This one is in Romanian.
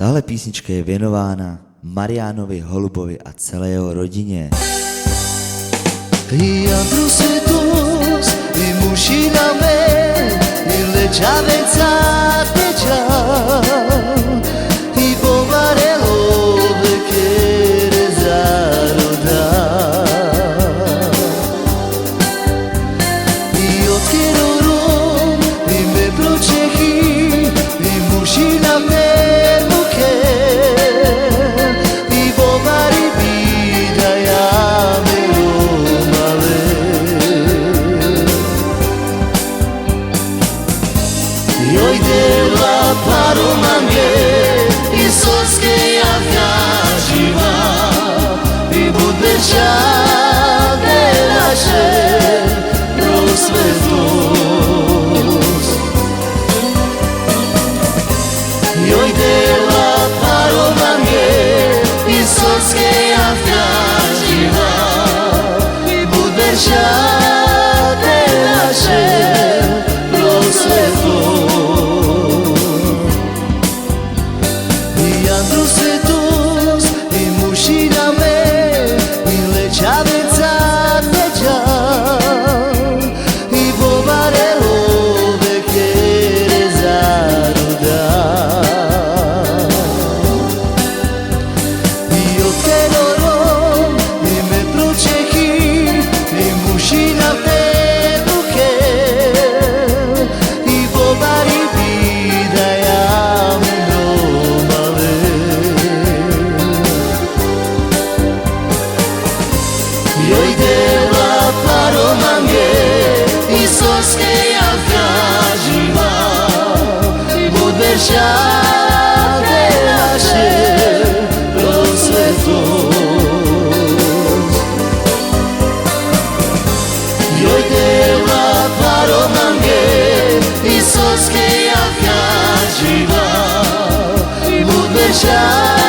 Tahle písnička je věnována Mariánovi Holubovi a celé jeho rodině. I Andrusetos, i mușiname, i legea vețate cea, i povarelo vechere zaroda. I otcherorom, i me procehi, i mușiname muke, i povari bidaia mero. Joj dela paromange i soske javlja živa i budbeća delaše prosvetlost. Joj dela paromange i soske javlja živa i budbeća delaše prosvetlost. Andrusetos, i mușiname, i legea vețate cea, i povarelo vechere zaroda. I otcherorom, i me procehi, i mușiname muke, i povari bidaia mromale. Joj dela paromange i soske javlja živa i budbeća delaše prosvetlost. Joj dela paromange i soske javlja živa i budbeća